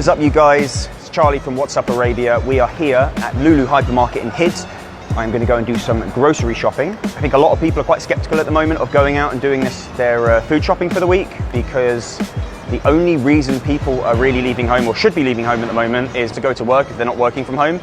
What is up, you guys? It's Charlie from What's Up Arabia. We are here at Lulu hypermarket in Hids. I'm going to go and do some grocery shopping. I think a lot of people are quite skeptical at the moment of going out and doing their food shopping for the week, because the only reason people are really leaving home, or should be leaving home at the moment, is to go to work if they're not working from home,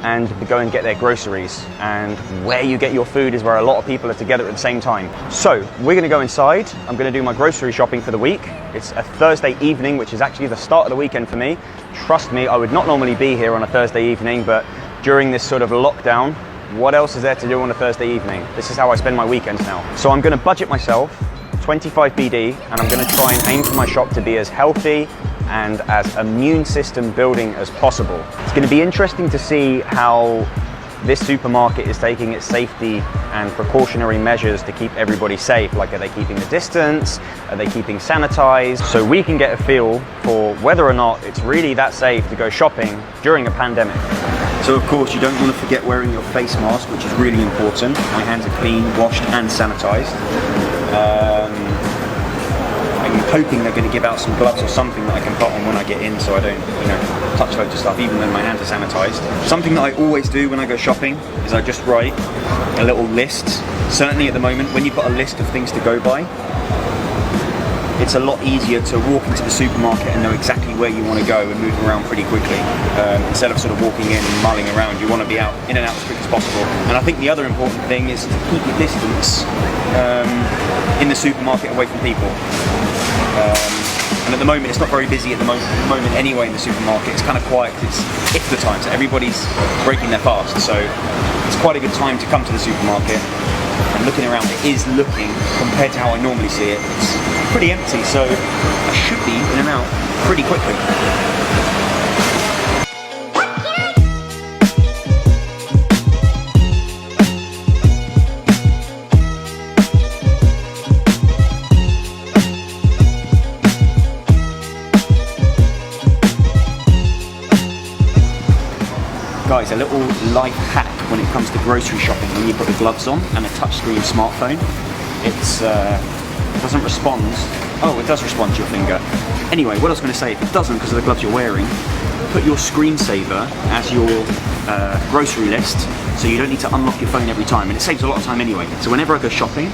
and to go and get their groceries. And where you get your food is where a lot of people are together at the same time. So we're going to go inside. I'm going to do my grocery shopping for the week. It's a Thursday evening, which is actually the start of the weekend for me. Trust me, I would not normally be here on a Thursday evening, but during this sort of lockdown, what else is there to do on a Thursday evening? This is how I spend my weekends now. So I'm going to budget myself 25 BD, and I'm going to try and aim for my shop to be as healthy and as immune system building as possible. It's going to be interesting to see how this supermarket is taking its safety and precautionary measures to keep everybody safe. Like, are they keeping the distance? Are they keeping sanitized? So we can get a feel for whether or not it's really that safe to go shopping during a pandemic. So of course you don't want to forget wearing your face mask, which is really important. My hands are clean, washed and sanitized. I'm hoping they're going to give out some gloves or something that I can put on when I get in, so I don't, touch loads of stuff, even though my hands are sanitized. Something that I always do when I go shopping is I just write a little list. Certainly at the moment, when you've got a list of things to go by, it's a lot easier to walk into the supermarket and know exactly where you want to go and move around pretty quickly. Instead of sort of walking in and mulling around, you want to be out in and out as quick as possible. And I think the other important thing is to keep your distance in the supermarket away from people. And at the moment, it's not very busy at the moment anyway in the supermarket. It's kind of quiet. It's iftar time, so everybody's breaking their fast. So it's quite a good time to come to the supermarket. And looking around, it is looking, compared to how I normally see it, it's pretty empty, so I should be in and out pretty quickly. Guys, a little life hack when it comes to grocery shopping: when you put the gloves on and a touchscreen smartphone, it doesn't respond. Oh, it does respond to your finger. Anyway, what I was going to say, if it doesn't because of the gloves you're wearing, put your screensaver as your grocery list, so you don't need to unlock your phone every time, and it saves a lot of time anyway. So whenever I go shopping,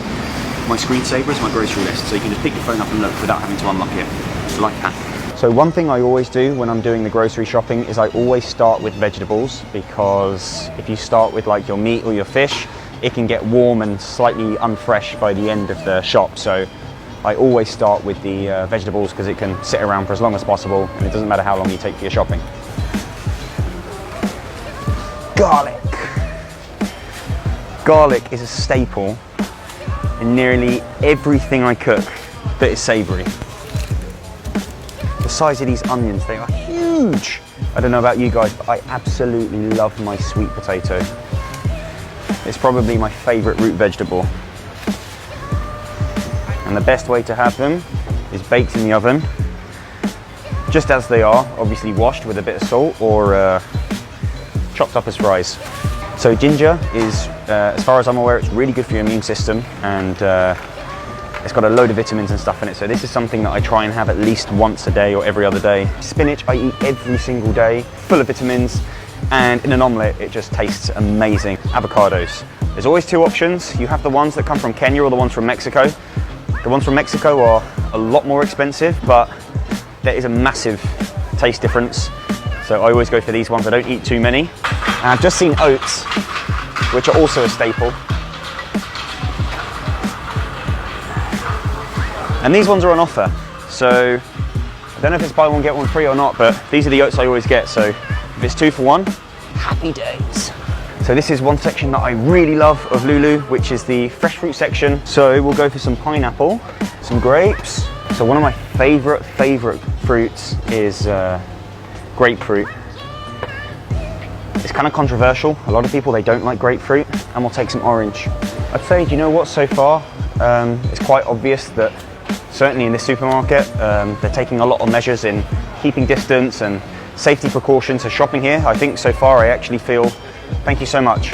my screensaver is my grocery list, so you can just pick your phone up and look without having to unlock it. It's a life hack. So one thing I always do when I'm doing the grocery shopping is I always start with vegetables, because if you start with like your meat or your fish, it can get warm and slightly unfresh by the end of the shop. So I always start with the vegetables, because it can sit around for as long as possible and it doesn't matter how long you take for your shopping. Garlic. Garlic is a staple in nearly everything I cook that is savoury. The size of these onions, they are huge. I don't know about you guys, but I absolutely love my sweet potato. It's probably my favourite root vegetable. And the best way to have them is baked in the oven, just as they are, obviously washed with a bit of salt, or chopped up as fries. So ginger is, as far as I'm aware, it's really good for your immune system, and it's got a load of vitamins and stuff in it, so this is something that I try and have at least once a day or every other day. Spinach I eat every single day, full of vitamins, and in an omelette it just tastes amazing. Avocados. There's always two options. You have the ones that come from Kenya or the ones from Mexico. The ones from Mexico are a lot more expensive, but there is a massive taste difference. So I always go for these ones. I don't eat too many. And I've just seen oats, which are also a staple. And these ones are on offer, so I don't know if it's buy one get one free or not, but these are the oats I always get, so if it's 2 for 1, happy days. So this is one section that I really love of Lulu, which is the fresh fruit section. So we'll go for some pineapple, some grapes. So one of my favourite fruits is grapefruit. It's kind of controversial. A lot of people, they don't like grapefruit, and we'll take some orange. I'd say, do you know what, so far, it's quite obvious that certainly in this supermarket, they're taking a lot of measures in keeping distance and safety precautions. So shopping here, I think so far I actually feel, thank you so much,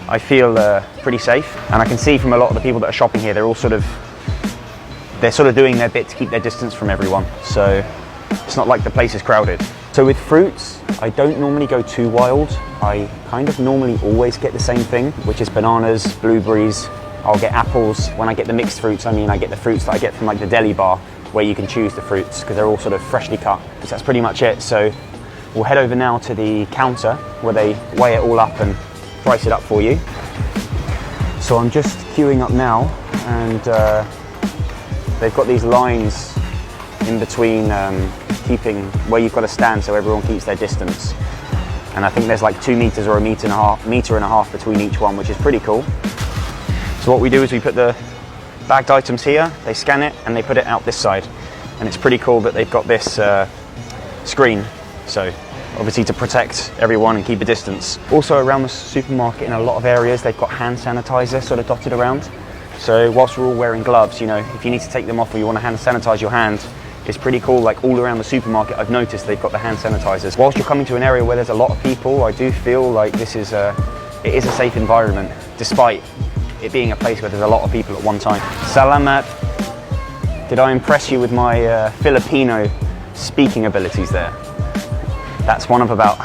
I feel pretty safe. And I can see from a lot of the people that are shopping here, they're sort of doing their bit to keep their distance from everyone. So it's not like the place is crowded. So with fruits, I don't normally go too wild. I kind of normally always get the same thing, which is bananas, blueberries. I'll get apples. When I get the mixed fruits, I mean I get the fruits that I get from like the deli bar, where you can choose the fruits because they're all sort of freshly cut. So that's pretty much it. So we'll head over now to the counter where they weigh it all up and price it up for you. So I'm just queuing up now, and they've got these lines in between keeping where you've got to stand so everyone keeps their distance. And I think there's like 2 meters or a meter and a half between each one, which is pretty cool. So what we do is we put the bagged items here, they scan it and they put it out this side. And it's pretty cool that they've got this screen. So obviously to protect everyone and keep a distance. Also around the supermarket in a lot of areas, they've got hand sanitizer sort of dotted around. So whilst we're all wearing gloves, you know, if you need to take them off or you want to hand sanitize your hand, it's pretty cool. Like all around the supermarket, I've noticed they've got the hand sanitizers. Whilst you're coming to an area where there's a lot of people, I do feel like it is a safe environment, despite it being a place where there's a lot of people at one time. Salamat. Did I impress you with my Filipino speaking abilities there? That's one of about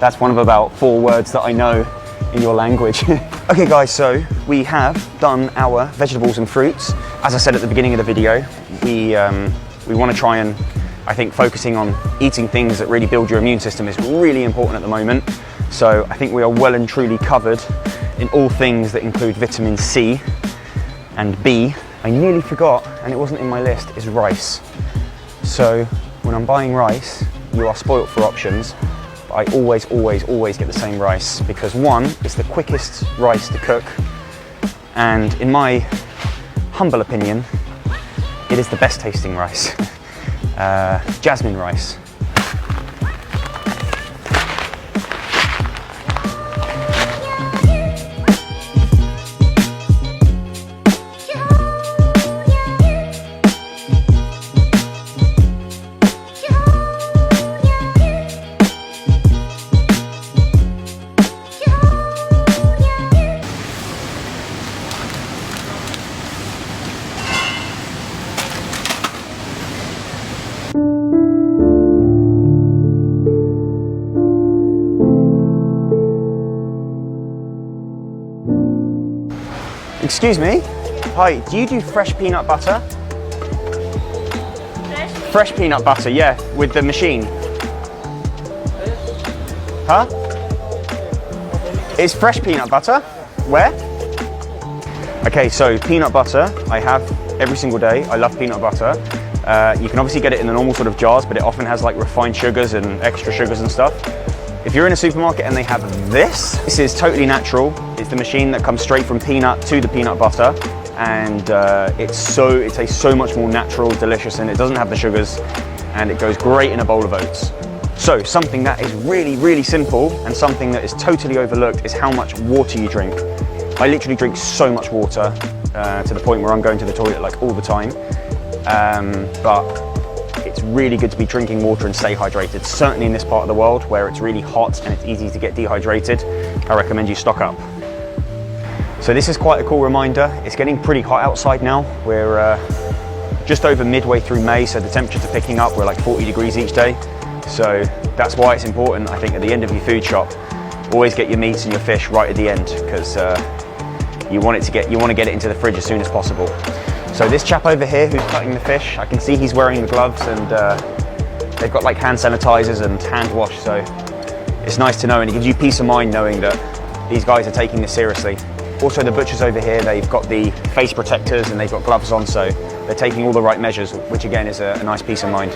that's one of about 4 words that I know in your language. Okay guys, so we have done our vegetables and fruits. As I said at the beginning of the video, we want to try and, I think focusing on eating things that really build your immune system is really important at the moment. So I think we are well and truly covered in all things that include vitamin C and B. I nearly forgot, and it wasn't in my list, is rice. So when I'm buying rice, you are spoilt for options. But I always get the same rice because one, it's the quickest rice to cook, and in my humble opinion, it is the best tasting rice. Jasmine rice. Excuse me? Hi, do you do fresh peanut butter? Fresh peanut butter, yeah, with the machine. Huh? It's fresh peanut butter? Where? Okay, so peanut butter, I have every single day. I love peanut butter. You can obviously get it in the normal sort of jars, but it often has like refined sugars and extra sugars and stuff. If you're in a supermarket and they have this is totally natural. It's the machine that comes straight from peanut to the peanut butter, and it tastes so much more natural, delicious, and it doesn't have the sugars, and it goes great in a bowl of oats. So something that is really simple and something that is totally overlooked is how much water you drink. I literally drink so much water to the point where I'm going to the toilet like all the time, but it's really good to be drinking water and stay hydrated. Certainly in this part of the world where it's really hot and it's easy to get dehydrated, I recommend you stock up. So this is quite a cool reminder. It's getting pretty hot outside now. We're just over midway through May, so the temperatures are picking up. We're like 40 degrees each day. So that's why it's important, I think, at the end of your food shop, always get your meats and your fish right at the end, because you want to get it into the fridge as soon as possible. So this chap over here who's cutting the fish, I can see he's wearing the gloves, and they've got like hand sanitizers and hand wash, so it's nice to know, and it gives you peace of mind knowing that these guys are taking this seriously. Also the butchers over here, they've got the face protectors and they've got gloves on, so they're taking all the right measures, which again is a nice peace of mind.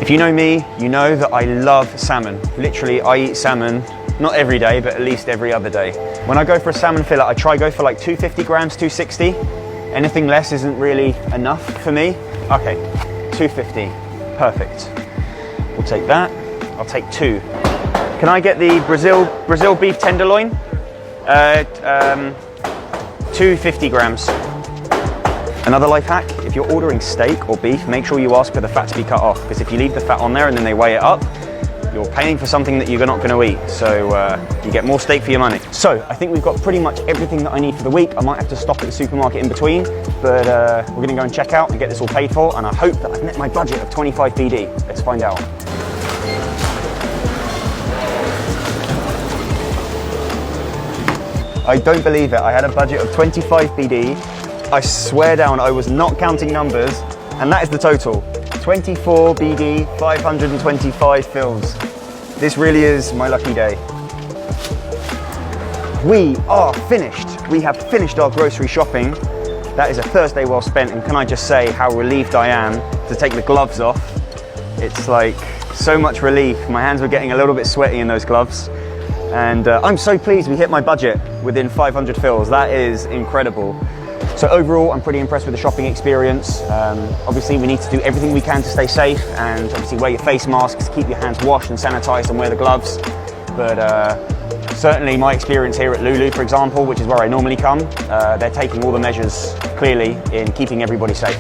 If you know me, you know that I love salmon. Literally, I eat salmon, not every day, but at least every other day. When I go for a salmon fillet, I try go for like 250 grams, 260. Anything less isn't really enough for me. Okay, 250, perfect. We'll take that. I'll take 2. Can I get the Brazil beef tenderloin? 250 grams. Another life hack, if you're ordering steak or beef, make sure you ask for the fat to be cut off, because if you leave the fat on there and then they weigh it up, you're paying for something that you're not going to eat, so you get more steak for your money. So I think we've got pretty much everything that I need for the week. I might have to stop at the supermarket in between, but we're going to go and check out and get this all paid for, and I hope that I've met my budget of 25 BD. Let's find out. I don't believe it. I had a budget of 25 BD. I swear down, I was not counting numbers, and that is the total. 24 BD, 525 fills. This really is my lucky day. We are finished. We have finished our grocery shopping. That is a Thursday well spent, and can I just say how relieved I am to take the gloves off. It's like so much relief. My hands were getting a little bit sweaty in those gloves. And I'm so pleased we hit my budget within 500 fills. That is incredible. So overall, I'm pretty impressed with the shopping experience. Obviously, we need to do everything we can to stay safe, and obviously wear your face masks, keep your hands washed and sanitized, and wear the gloves. But certainly my experience here at Lulu, for example, which is where I normally come, they're taking all the measures clearly in keeping everybody safe.